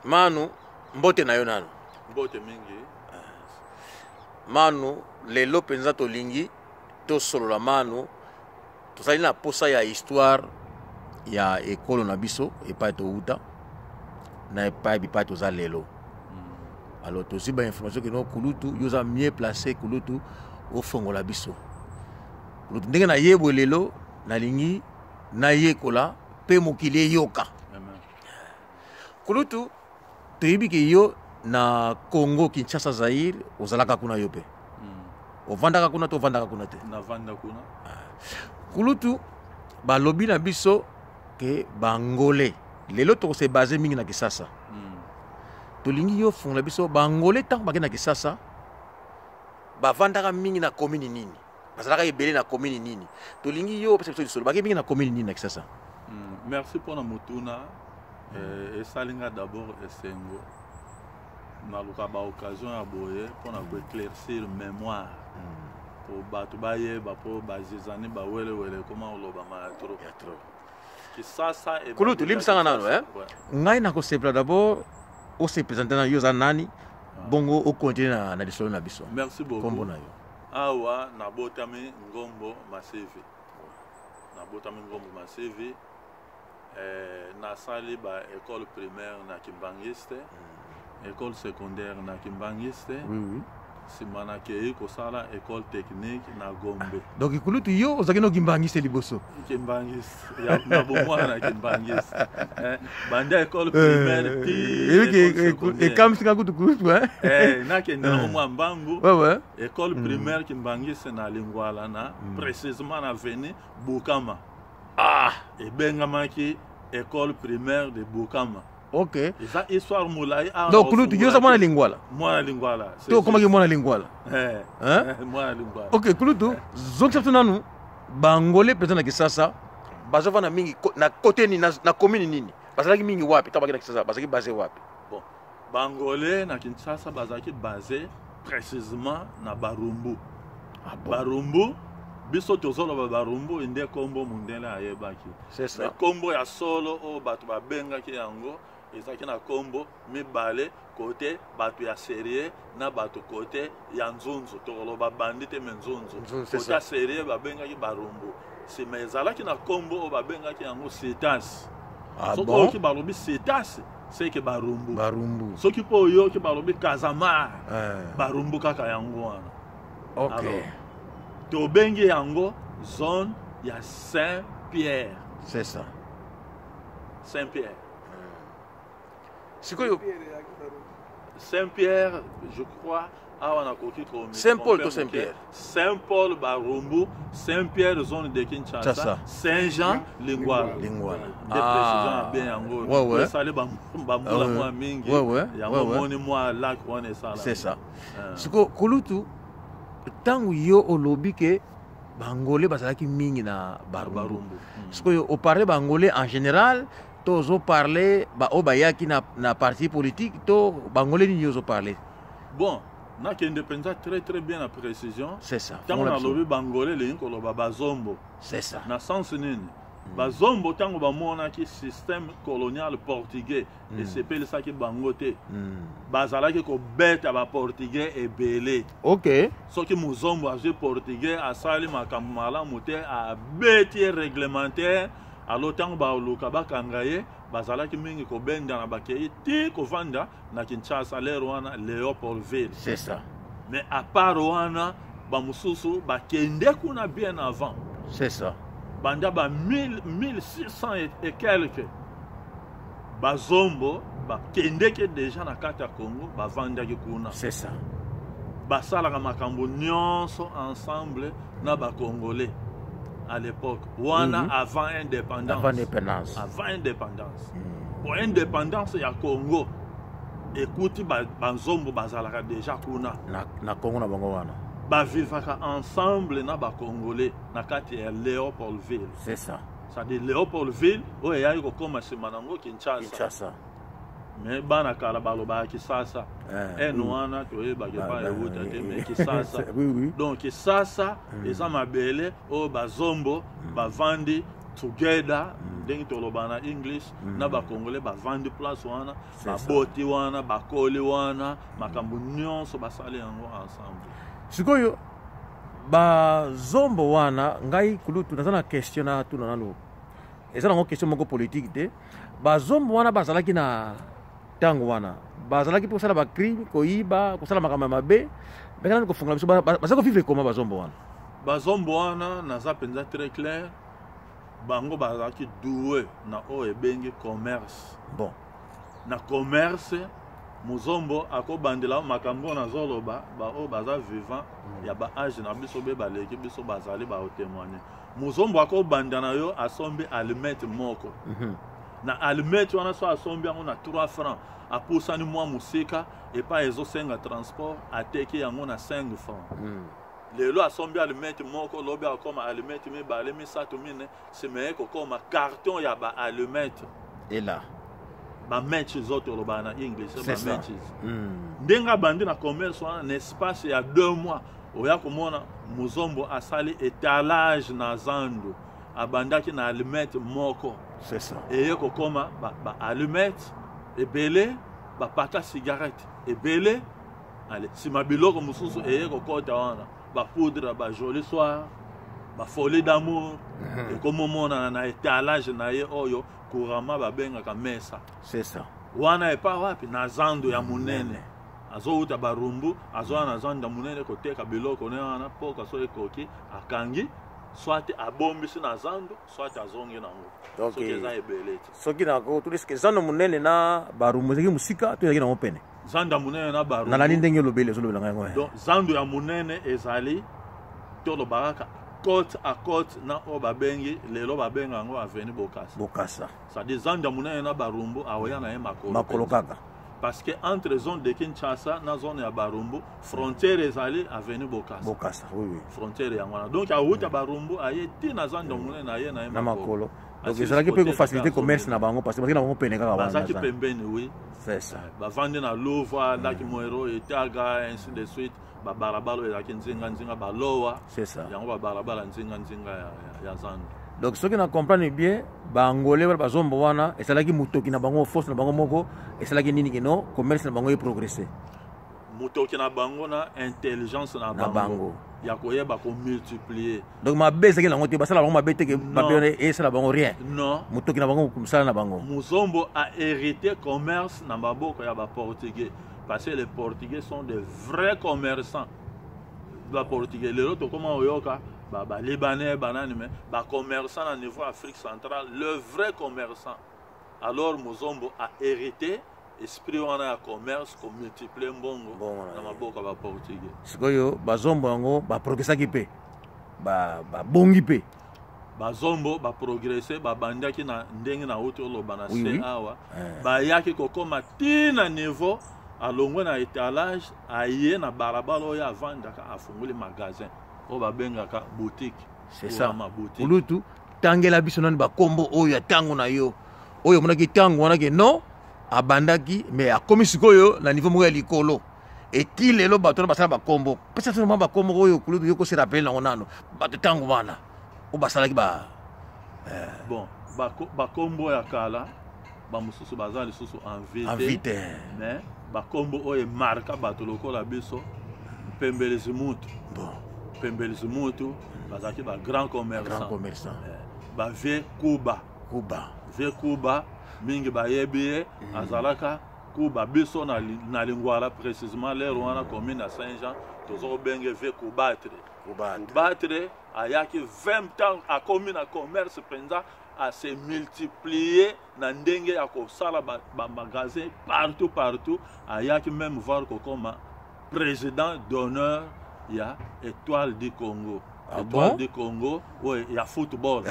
Manu mbote na yo nano mbote mingi Manu lelo penza to lingi to solo la Manu to sali na posa ya histoire ya ekolo na biso epai to uta na epai bipai to za lelo alors to ziba information que no kulutu yo za mieux placé kulutu au fongo la biso kulutu ndenge na yebo lelo na lingi na yekola pe mokili yoka kulutu to yibi ke yo na Congo Kinshasa Zaire ozalaka kuna yo pe ovandaka kuna to vandaka kuna te na vanda kuna kulutu ba lobi na biso ke bangolais lelo to se basé mingi na Kisasa to lingi yo fonga biso bangolais tant bakena Kisasa ba vandaka mingi na commune nini bazalaka ebele na commune nini to lingi yo parce que solo bakena mingi na commune nini na Kisasa. Merci pour la mutuna et salinga d'abord esengo na luka ba occasion ya boye pour na ko éclaircir mémoire pour batu baye ba po ba zizani ba wele comment oloba ma trop Kisasa et kulutu limsanga nano ngai na ko sepla d'abord o se présenter na yoza nani bongo o continuer na lisolo na biso. Merci beaucoup kombo na yo awa na botami ngombo masevi na sali ba école primaire na Kimbangiste école secondaire na Kimbangiste simana ke ko sala école technique na Gombe. Donc kulutu yo ozaki no Kimbangiste liboso Kimbangiste ya na bomwa na Kimbangiste banda école primaire et comme singa kutu kulutu na kenda mo mbangu école primaire Kimbangiste na Lingwala na précisément na veni Bukama et bengamaki école primaire de Bukama. Ok. Eza histoire moulay. Donc kulutu yo za mwana Lingwala. Mwana Lingwala. To koma ki mwana Lingwala. Mwana Lingwala. Ok kulutu zonki nanu bangolais peut-être na Kisasa bazova na mingi na côté ni na commune nini bazalaki mingi wapi tabaki na Kisasa bazalaki basé wapi. Bon bangolais na Kinshasa bazalaki basé précisément na Barumbu. Barumbu biso tozolo Barumbu inde kombo mundele ayebaki. C'est ça. Kombo ya solo o batu babenga ki yango ezaki na kombo mibale côté batu ya sérieux na batu côté ya nzunzu tokolo babandi te menzunzu côté ya sérieux babenga ki Barumbu si mezalaki na kombo o babenga ki yango Setas. Soko ki balobi Setas c'est que Barumbu soki po yo ki balobi Kazama Barumbu kaka yango wana. OK. To bengi yango zone ya Saint-Pierre. C'est ça. Saint-Pierre. Saint-Pierre, je crois. Saint-Paul to Saint-Pierre. Saint-Paul Barumbu, Saint-Pierre zone de Kinshasa, Saint-Jean Lingwala. Des précisions bien yango. Ouais. Ça les bambula moi mingi. Yango moni moi lac on est ça là. C'est ça. Siko kulutu tangu yo olobi ke bangolais bazalaki mingi na Barumbu. Siko yo o parler bangolais en général tozo parler ba obayaki na parti politique to bangolais ni yozo parler. Bon, na ki indépendance très bien à précision. C'est ça. Tango na lobi bangolais le ko loba bazombo. C'est ça. Na sens nini? Bazombo tango ba mona ki système colonial portugais et c'est pel ça ki bangote. Bazalaki ko beta ba portugais et belé. OK. Soki muzombo a portugais a sali makambo malamu te a beti réglementaire alors tango ba luka ba kangaye bazalaki mingi ko benda na bakei ti ko vanda na Kinshasa lero wana Léopoldville. C'est ça. Mais à part wana ba mususu ba kende kuna bien avant. C'est ça. Banda ba 1600 et quelques bazombo ba kende ke déjà na kata Congo ba vanda ki kuna. C'est ça. Ba sala ka makambo nyonso ensemble na ba congolais à l'époque wana avant indépendance. Avant indépendance. Pour indépendance ya Congo écoute bazombo bazalaka déjà kuna na Congo na bango wana. Ba vivaka ensemble na ba congolais na kati ya Léopoldville. C'est ça. Ça dit Léopoldville o ya ko koma simanango Kinshasa. Mais bana kala baloba Kisasa. Wana to yeba ke ba yewuta te mais Kisasa. Oui. Donc Kisasa eza mabele o bazombo bavandi together ndenge toloba na English na ba Congolais ba vendre place wana ba boti wana ba koli wana makambo nyonso basali yango ensemble. Sikoyo ba zombo wana ngai kulutu nazana question na tuna nanu ezana ngo question moko politique te ba zombo wana bazalaki na tango wana bazalaki pour sala ba crime koiba kusala makambo mabe bekana ko funga biso bazako vivre comment ba zombo wana. Ba zombo wana naza penza très clair bango bazalaki doué na o ebengi commerce. Bon na commerce muzombo akobandela makambo na zoloba ba o baza vivant ya ba age na biso be baleki biso bazali ba témoigner muzombo akobanda na yo asombi allumette moko na allumette wana so asombi yango na 3 francs apusani mwa musika et pas ezosenga transport ateki yango na 5 francs lelo asombi allumette moko lobi akoma allumette mibale misato mine semeye kokoma carton ya ba allumette et là ba matches autres loba na English ba matches ndenga bandi na commerce wana na espace ya 2 mois oya komona muzombo asali étalage na zando abandaki na allumette moko. C'est ça et kokoma ba allumette ebele ba pata cigarette ebele allez si mabiloko mususu et kokota wana ba poudre ba joli soir ba folie d'amour et comme mona na étalage na ye oyo couramment babengaka mesa. C'est ça wana epa wapi na zando ya munene azouta barumbu azoa na zando ya munene koteka biloko ne wana poka so ekoki akangi soit abombisi na zando soit azongi nango. Donc eza ebele soki nako tuliske zando munene na barumbu zeki musika to yaki na opene zando ya munene na barumbu na nani ndenge lobele zo lobela ngai. Donc zando ya munene ezali to lo baraka côte à côte na o babengi lelo babenga ngo avenue Bokassa. Ça dit zanda munene na barumbu awoya na makolo kaka parce que entre zone de Kinshasa na zone ya barumbu frontière ezali avenue Bokassa. Oui frontière ya ngwana donc awuta barumbu aye ti na zanda munene na ye na makolo. Donc ezalaki pe ko faciliter commerce na bango parce que bakina bango pene kaka wana bazaki pembeni. Oui c'est ça ba vendre na Louva Laki Moero Etaga ainsi de suite ba barabalo ezaki nzinga balowa. C'est ça yango ba barabala nzinga ya zando. Donc ce que nous comprenons bien ba angolais ba zombo wana esalaki mutoki na bango force na bango moko esalaki nini kino commerce na bango e progresser mutoki na bango na intelligence na bango ya koyeba ko multiplier. Donc ma bese ki lango te basala bango mabete ke babone et sala bango rien. Non mutoki na bango kumsala na bango muzombo a hérité commerce na maboko ya ba portugais parce que les portugais sont de vrais commerçants. Ba portugais lelo to comment oyoka ba libanais banani mais ba commerçant à niveau Afrique centrale le vrai commerçant. Alors muzombo a hérité esprit wana ya commerce ko multiplier mbongo na maboko ba portugais. Sikoyo bazombo yango ba progresaki pe ba bongi pe bazombo ba progresser ba bandaki na ndenge na auto lo bana se awa ba yaki kokoma tina niveau alongwe na étalage aye na barabalo ya vandaka afunguli magasin o ba bengaka boutique. C'est ça ulutu tangela biso nani ba kombo oyo tango na yo oyo monaki tango wana ke non abandaki mais akomi sikoyo na niveau moko ya likolo eti lelo bato na basala ba kombo pesa to ba kombo oyo kulutu yoko se rappel na onano bato tango wana o basala ki ba bon ba kombo ya kala ba mususu bazali susu en vite mais ba kombo oyo marka bato lokola biso Pembelezi Mutu. Bon Pembelezi Mutu bazaki ba grand commerçant ba vie Kuba vie Kuba mingi ba yebiye azalaka Kuba biso na lingwala précisément l'air wana commune à Saint-Jean tozo benge vie Kubatre ayaki 20 ans a commune à commerce penza à se multiplier na ndenge ya ko sala ba magasin partout ayaki même voir comme président d'honneur ya Étoile du Congo. Étoile du Congo, oui, il y a football.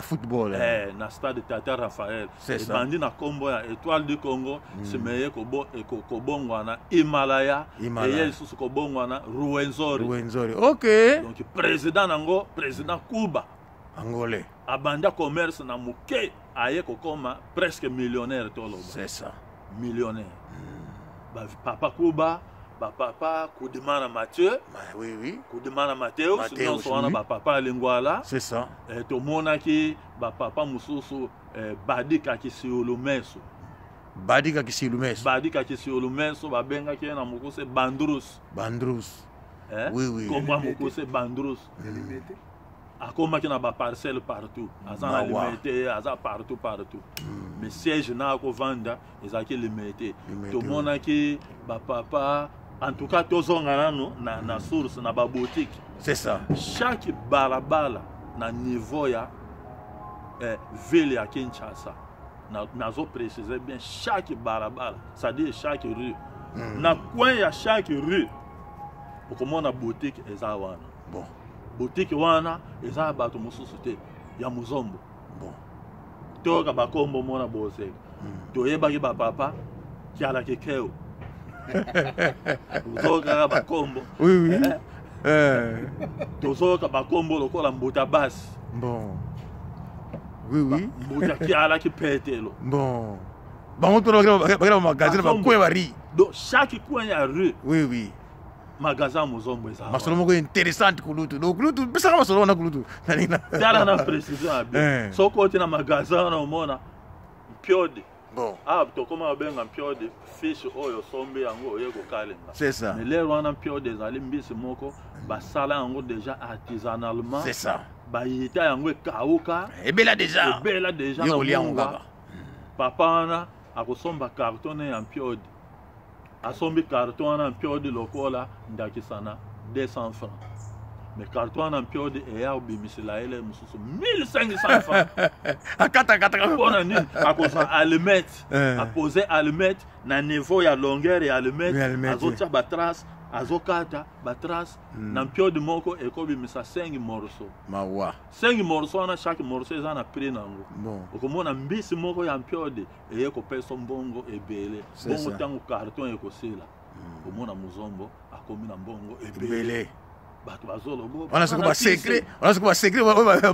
Na stade Tata Raphaël. C'est ça. Bandi na kombo ya Étoile du Congo, c'est meilleur ko bongwana Himalaya et il sous ko bongwana Ruwenzori. OK. Donc président nango, président Kuba. Angolais. Abanda commerce na muke aye ko koma presque millionnaire tolo. C'est ça. Millionnaire. Papa Kuba bapapa Koudimana Mathieu, Oui, oui. Koudimana Mathéus, nous sommes bapapa Lingwala. C'est ça. Tout le monde qui bapapa Moussousou Badi Kakisiolo Meso. Badi Kakisiolo Meso. Badi Kakisiolo Meso, Babenga qui est dans Mokose Bandrous. Bandrous. Oui, oui. Comment Mokose Bandrous. A comment qui n'a pas parcelle partout. Azan limité, azan partout. Mais siège n'a qu'au vendre, ils ont qui limité. Tout le monde qui bapapa. En tout cas, tous on a na source, na ba boutique. C'est ça. Chaque balabala na niveau ya ville ya Kinshasa. Na zo préciser bien chaque balabala, c'est-à-dire chaque rue. Na coin ya chaque rue. Pour comment na boutique eza wana. Bon. Boutique wana eza bato mususu te ya Muzombo. Bon. Toka ba kombo mona bose. Toyeba ki ba papa ki ala kekeo. Tozoka bakombo. Oui, oui. Tozoka bakombo lokola mbuta basi. Bon. Oui, oui. Mbuta kiala ki petelo. Bon. Bango to bakela magasin ba coin bari. Donc chaque coin ya rue. Oui, oui. Magasin Muzombo eza. Masolo moko intéressant kulutu. Donc kulutu pesa masolo na kulutu. Dala na précision bien. So côté na magasin na mona piode. Bon. Ah, to comment benga piode fish oyo sombe yango oye ko kalenga. C'est ça. Mais les wana piode ezali mbisi moko ba sala yango déjà artisanalement. C'est ça. Ba yita yango kauka. Ebela déjà. Ebela déjà. Yo lianga. Papa wana akosomba carton ya piode. Asombi carton na piode lokola ndakisana 200 francs. Mais carton en piode et ya obimisela ele mususu 1500 francs. Akata. Pona nini akosa allumette, a poser allumette na niveau ya longueur ya allumette, azotia ba trace, azokata ba trace na piode moko e ko bimisa 5 morceaux. Mawa. 5 morceaux na chaque morceau eza na prix nango. Bon. Okomona mbisi moko ya piode e ko pesa mbongo ebele. Bongo tango carton e ko sila. Okomona Muzombo akomi na mbongo ebele. On a ce qu'on va secret, mbongo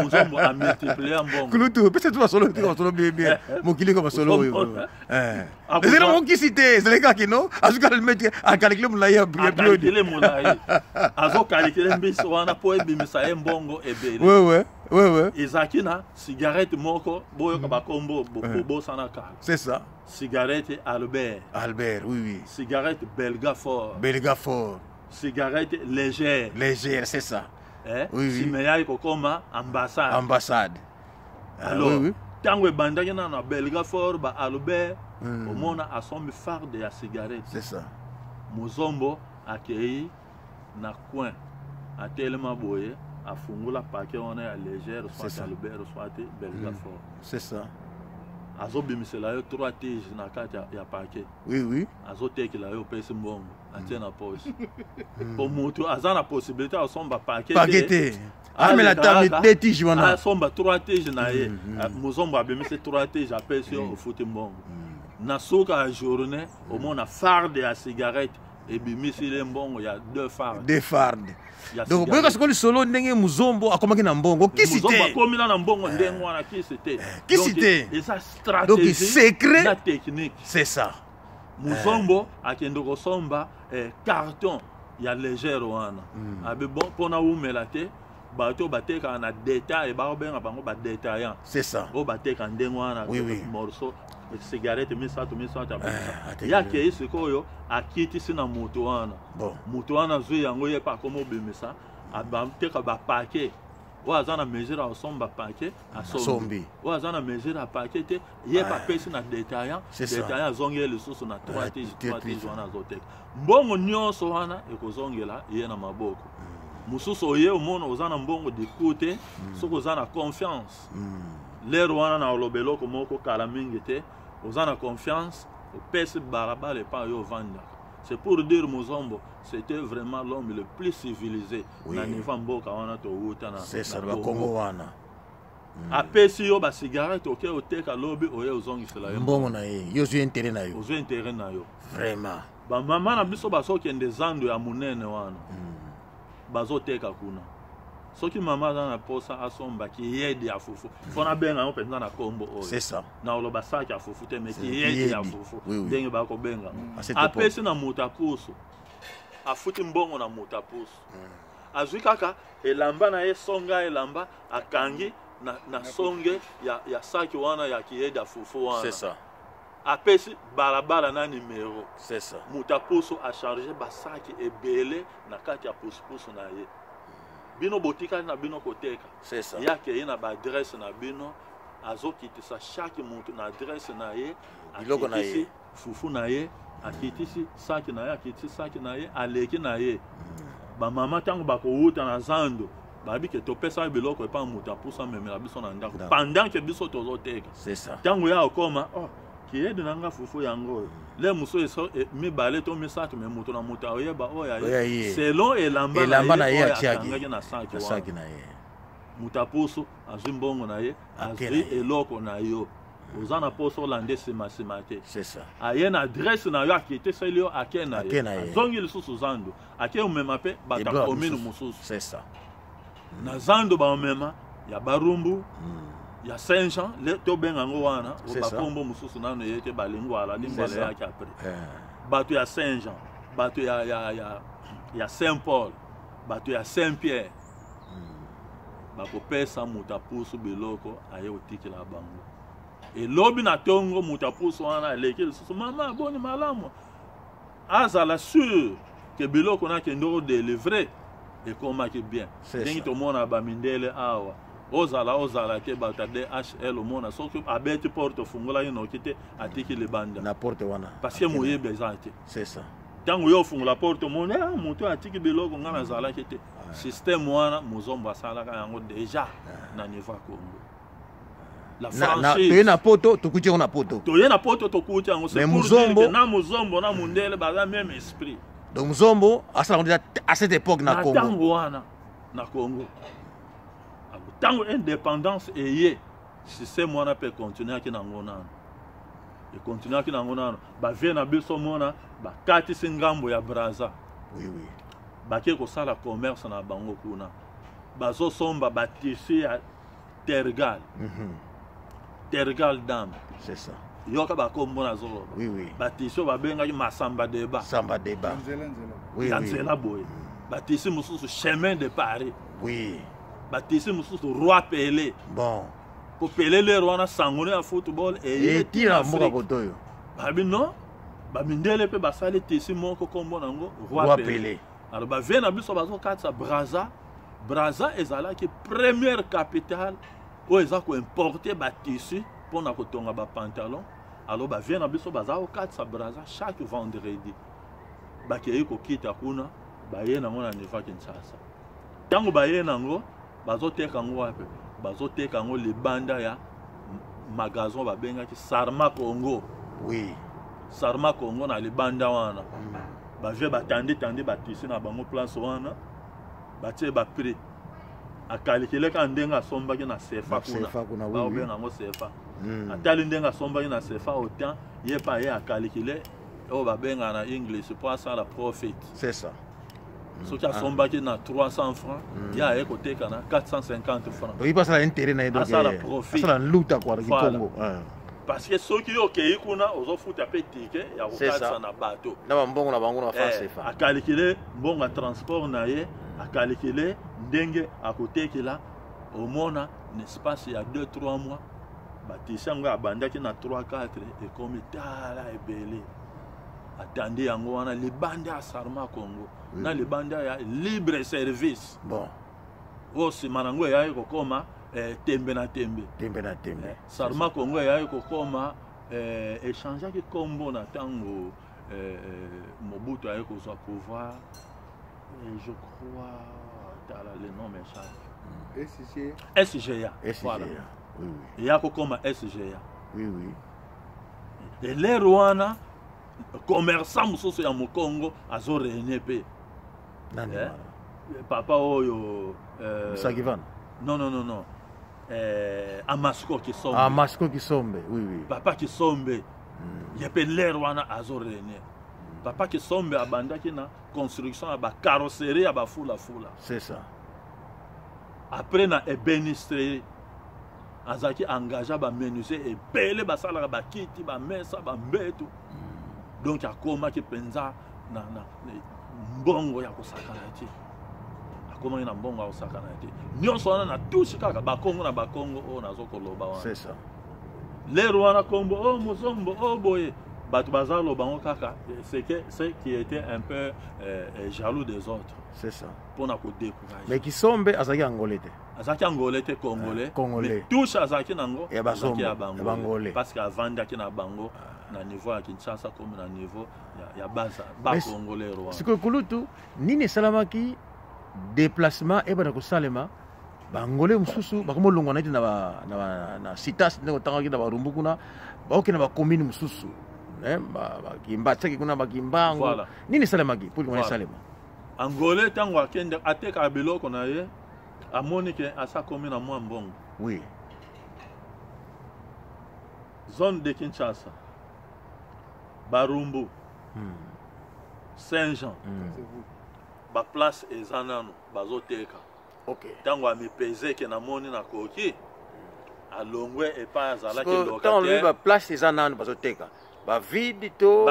Muzombo a multiplié mbongo. Kulutu, peut-être tu solo bien. Mokili comme solo. Les gens qui citent, c'est les gars qui non, azuka le mettre à calculer mon laïa bien. Calculer mon laïa. Azo calculer mbiso wana po ebimisa mbongo ebele. Ouais. Ezakina cigarette moko boyo ka bakombo bobo sana ka. C'est ça. Cigarette Albert, oui. Cigarette Belgafort. Cigarette légère, c'est ça. Oui. Simeya ikokoma ambassade. Alors, tango bandaki na Belgafort ba Albert, omona asombi farde ya cigarette. C'est ça. Muzombo akei na coin atelema boye afungula paquet wana ya légère soit Albert soit Belgafort. C'est ça. Azobimisela yo 3 tiges na kati ya paquet. Oui. Azotekela yo pesi mbongo atie na poche. Pour moto azana possibilité asomba paquet. Mais la table 2 tiges wana. Asomba 3 tiges na ye. Muzombo abimise 3 tiges apesi yo ofuti mbongo. Na soka a journée au moins na farde ya cigarette et bimisi le mbongo ya 2 fardes. 2 fardes. Donc boyo kasoko solo ndenge Muzombo akomaki na mbongo qui cité Muzombo akomi na mbongo ndenge wana qui cité et ça stratégie donc secret na technique c'est ça. Muzombo akendo kosomba carton ya légère wana abe bon pona umela te bato bateka na détail ba obenga bango ba détaillant c'est ça o bateka ndenge wana morceau cigarette misato ya ke isikoyo akiti sina moto wana moto wana zo yango ye pa komo bimisa abamteka ba paquet wa zana mesure asomba paquet asombi wa zana mesure a paquet te ye pa pesi na détaillant zonge le soso na 3 tiges wana zotek mbongo nyonso wana ekozongela ye na maboko mususu ye omono ozana mbongo de côté soko ozana confiance l'air wana na olobelo komoko kala mingi te ozana confiance opesi barabara pa yo vanda. C'est pour dire Muzombo c'était vraiment l'homme le plus civilisé na niveau mboka wana to wuta na c'est ça ba Congo wana apesi yo ba cigarette oke oteka lobi oye ozongisela yo mbongo na ye yo zo intérêt na yo vraiment ba mama na biso ba soki ende zando ya munene wana bazoteka kuna soki mama aza na posa asomba kiyedi ya fufu fona benga ngo penza na kombo oyo c'est ça na oloba saki ya fufu te mais kiyedi ya fufu ndenge bakobenga à apesi na moto apusu afuti mbongo na moto apusu azwi kaka elamba na ye songa elamba akangi na songe ya saki wana ya kiyedi ya fufu wana c'est ça apesi balabala na numéro c'est ça moto apusu a chargé basaki ebele na kati ya pusu na ye bino botikali na bino koteka c'est ça yake ye na baadresse na bino azokitisa chaque moto na adresse na ye biloko na ye fufu na ye akitisi saki na ye akitisi saki na ye aleki na ye bamama ntango bakowuta na zando babi ke topesa biloko epa moto apusa memela biso na ndako pendant ke biso tozoteka c'est ça ntango ya okoma kiyedi na nga fufu yango oyo le moso eso mibale to misato me moto na moto oyeba oyo ye selon elamba na ye akangaki na saki na ye moto apusu azwi mbongo na ye azwi eloko na yo oza na poso olanda nsima te c'est ça aye na adresse na yo akiteseli yo ake na ye azongi lisusu zando ake omema mpe bato ya komine mosusu c'est ça na zando baomema ya barumbu ya Saint-Jean to benga ngo wana bakombo mususu nano yete balingwala lingwala yake après bato ya Saint-Jean bato ya Saint-Paul bato ya Saint-Pierre bakopesa mutapusu biloko aye otikila bango elobi na tongo mutapusu wana eleki lisusu mama boni malamu azala sûr que biloko na kendo délivrer ekomaki bien ndenge tomona bamindele awa ozala ke bata DHL omona soki abeti porte fungola ye noki te atiki libanda na porte wana parce que moyebi eza te c'est ça ntango yo ofungola porte omona moto atiki biloko nga nazalaki te système wana mozombo asalaka yango déjà na niveau ya Congo la franchise toye na poto tokuti yango na poto tokuti yango c'est pour dire que na mozombo na mundele baza même esprit donc mozombo asala déjà à cette époque na Congo ntango wana na Congo tango indépendance eye système wana peut continuer ki nango nano et continuer ki nango nano bavie na biso mona bakatisi ngambo ya Braza oui bake kosala commerce na bango kuna bazosomba batisi ya Tergal dam c'est ça yoka bakombo na zolo oui batisi babengaki Samba Débat oui nzela boye batisi mususu chemin de Paris oui batisi mususu roi Pelé bon ko Pelé le roi na sangone ya football et tira mboka kotoyo babi non bamindele pe basali tisi moko kombo nango roi Pelé alors ba vient na biso bazo katsa Braza ezalaki première capitale où eza ko importer ba tissu pona ko tonga ba pantalon alors ba vient na biso bazo katsa Braza chaque vendredi ba kei ko kita kuna ba ye nango na niveau Kinshasa tango ba ye nango bazoteka ngo wapi bazoteka ngo libanda ya magasin babengaki Sarma Congo oui Sarma Congo na libanda wana bavie batandi batisi na bango place wana batie ba prix akalikile ka ndenga sombaki na CFA kuna baobenga ngo CFA atali ndenga sombaki na CFA autant ye pa ye akalikile o babenga na English pour ça la profit c'est ça soki asombaki na 300 francs ya ekoteka na 450 francs donc il passe à l'intérêt na donc asala profit asala luta kwa Congo parce que soki yo kei kuna ozofuta pe tike ya kokatisa na bato na bambongo na bango na France fa akalikile mbongo ya transport na ye akalikile ndenge akotekela omona n'espace ya 2-3 mois batisi yango abandaki na 3-4 ekomi tala ebele atandi yango wana libanda ya Sarma Congo na libanda ya libre service bon nsima nango eyayi kokoma tembe na tembe Sarma Congo eyayi kokoma échangeaki kombo na ntango Mobutu aye kozwa pouvoir je crois tala le nom m'échappe SGA voilà eya kokoma SGA oui elere wana commerçant mosusu ya mokongo azorene pe papa oyo Musakivan non Amasko Kisombe oui papa Kisombe ye pe lere wana azorene papa Kisombe abandaki na construction ya ba carrosserie ya ba fula c'est ça après na ébénisterie azaki engagé ba menuisier ebele basalaka bakiti bamesa bambetu donc akomaki mpenza na mbongo ya kosakana te akomaki na mbongo ya kosakana te nyonso wana na tushi kaka bakongo na bakongo oyo nazokoloba wana c'est ça lero wana kombo o mozombo o boye bato baza lobango kaka c'est que ceux qui étaient un peu jaloux des autres c'est ça mpona kodécourage mais Kisombe azalaki angolais te azalaki angolais te congolais congolais touche azalaki nango ya azalaki ya bangolais parce que avandaki na bango na niveau ya Kinshasa comme na niveau ya baza ba congolais rwanda sikoyo kulutu nini esalamaki déplacement ebana kosalema bangolais mosusu bakomolongwa na ete na sitas ndenge otangaki na barumbu kuna baokende bacommune mosusu bakimba tiaki kuna bakimbango nini esalemaki mpo lingo esalema angolais ntango akende atekaka biloko na ye amoni ke asakomi na mwa mbongo oui zone de Kinshasa barumbu Saint-Jean baplace eza nano bazoteka ntango amipeze ke namoni nakoki alongwe epai azalaki locataire baplace eza nano bazoteka bavide to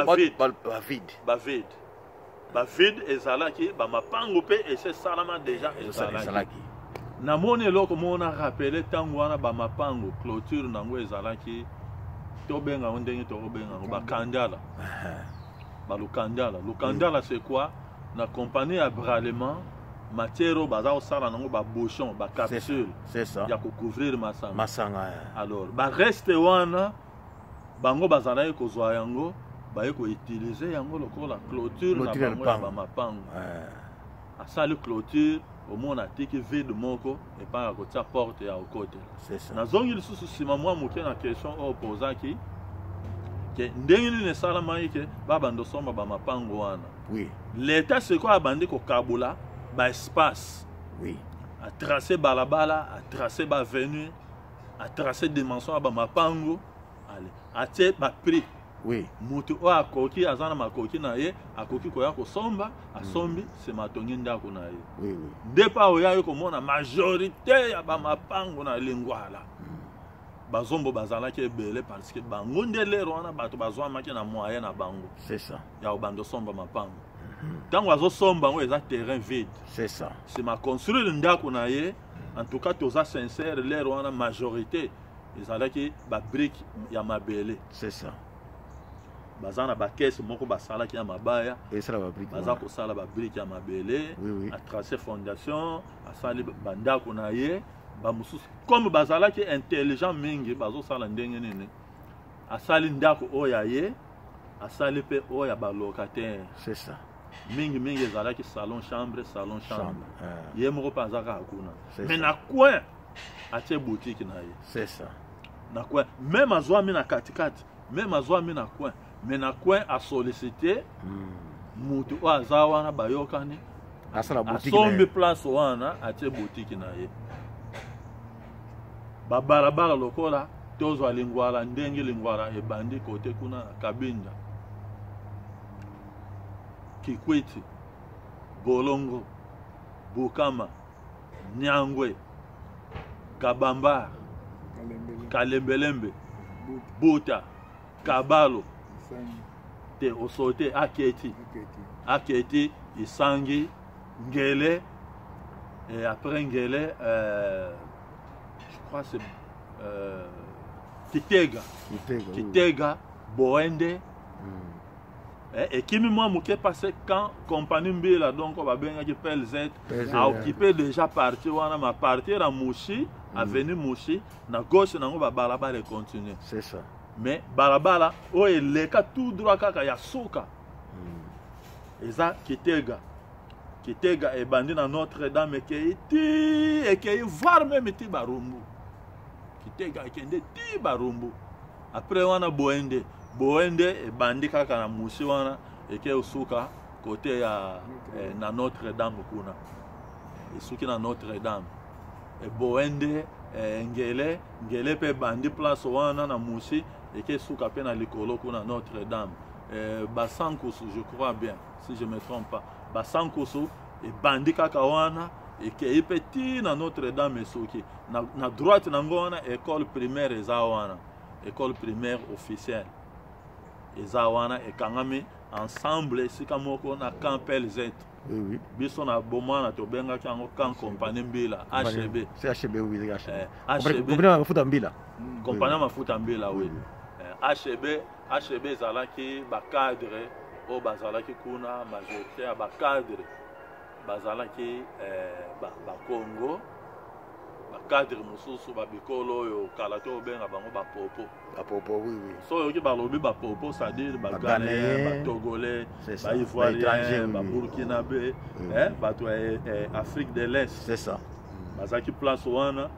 bavide ezalaki bamapango mpe esesalama deja ezalaki namoni eloko mona rappele ntango wana bamapango clôture nango ezalaki tobengango ndenge tokobengango bakandala balukandala lukandala c'est quoi na compagnie ya bralema matière oyo baza kosala nango babouchon bacapsule ya kocouvrir masanga alors bareste wana bango bazalaki kozwa yango baye koutilize yango lokola clôture na bango ya bamapango asali clôture omona atiki vide moko epai ya kotia porte ya okotela nazongi lisusu nsima mwa moke na question oyo opozaki ke ndenge nini esalamaki ke babanda osomba bamapango wana leta sikoyo abandi kokabula baespace atrace balabala atrace bavenu atrace dimension ya bamapango atie baprix mutu oyo akoki aza na makoki na ye akoki koya kosomba asombi nsima atongi ndako na ye nde mpa oyayi komona majorité ya bamapango na lingwala bazombo bazalaki ebele parce que bango nde lero wana bato bazwamaki na moyen na bango ya kobanda osomba mapango ntango azosomba yango eza terrain vide nsima construire ndako na ye en tout cas toza sincère lero wana majorité ezalaki babrike ya mabele baza na bakese moko basalaki ya mabaya baza kosala babrike ya mabele atrace fondation asali bandako na ye bamosusu comme bazalaki intelligent mingi bazosala ndenge nini asali ndako oyo ya ye asali mpe oyo ya balocataire mingi ezalaki salon chambre ye moko mpe azaka hakuna mais na coin atie boutique na ye na coin même azwami na katikati même azwami na coin mais na coin asollicité mutu oyo aza wana bayokani asombi place wana atie boutique na ye babalabala lokola tozwa lingwala ndenge lingwala ebandi kote kuna Kabinda Kikwiti Bolongo Bukama Nyangwe Kabamba Kalembelembe Buta Kabalo te osote Aketi Isangi Ngele et après Ngele je crois c'est Kitega Boende et qui moi moqué passé quand compagnie Mbila donc on va bien que PLZ a occupé déjà parti wana ma partir à Mouchi avenue Mouchi na gauche na ngo balabala continuer c'est ça mais balabala o eleka tout droit kaka ya suka eza Kitega et bandi na Notre-Dame et qui voir même ti barumbu Kitega kende ti barumbu après wana Boende et bandi kaka na musi wana eke usuka côté ya na Notre-Dame kuna isuki na Notre-Dame et Boende ngele pe bandi place wana na musi eke suka pe na likolo kuna Notre-Dame Basankusu je crois bien si je me trompe pas Basankusu et bandi kaka wana ekei mpe ntina notre dame esoki na droite nango wana école primaire eza wana école primaire officielle eza wana ekangami ensemble esika moko na camp LZ. Oui. Biso na bomana tobengaki yango camp compagnie mbila HB. C'est HB, oui, HB. Compagnie mafuta mbila. Compagnie mafuta mbila, oui. HB ezalaki bacadre oyo bazalaki kuna majorité ya bacadre bazalaki bakongo bacadre mosusu babikolo oyo kala te obenga bango bapopo. Bapopo, oui. So oyoki balobi bapopo c'est-à-dire baghanéen, batogolais, baivoirien, baburkinabé, bato ya Afrique de l'Est. C'est ça. Bazalaki place wana.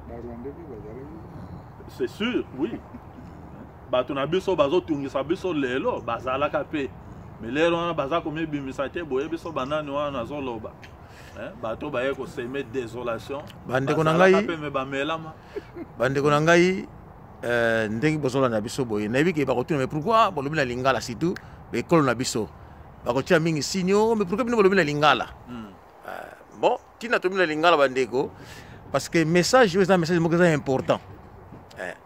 C'est sûr, oui. Bato na biso bazotungisa biso lelo bazalaka pe. Mais lelo wana baza komibimisa te boye biso banani wana nazoloba. Bato baye ko semer désolation. Bandeko na ngai pe me bamelama. Bandeko na ngai ndenge bozola na biso boye. Na biki bakotuna mais pourquoi bolobi na lingala surtout école na biso. Bakotia mingi sinyo mais pourquoi bino bolobi na lingala? Bon, tina to bino na lingala bandeko parce que message est un message très important.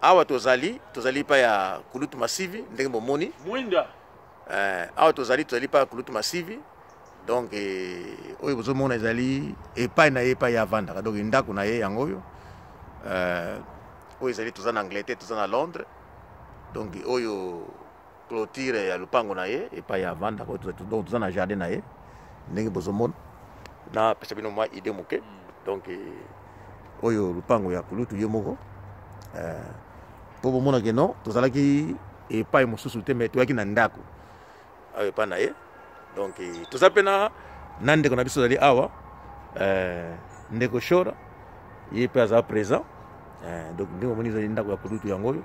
Awa tozali pa ya kulutu masivi ndenge bomoni mwinda awa tozali pa ya kulutu masivi donc oyo bozomona ezali epai na ye epai ya vandaka donc ndako na ye yango oyo oyo ezali toza na Angleterre toza na Londres donc oyo clôture ya lupango na ye epai ya vandaka donc toza na jardin na ye ndenge bozomona na pesa bino mwa idée moke donc oyo lupango ya kulutu ye moko po bomona ke non tozalaki epai mosusu te me toyaki na ndako awa epai na ye donc toza mpe na ndeko na biso ozali awa ndeko shora ye mpe azala présent donc ndenge omoni ezali ndako ya kulutu yango oyo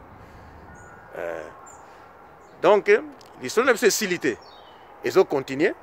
donc lisolo na biso esili te ezocontinue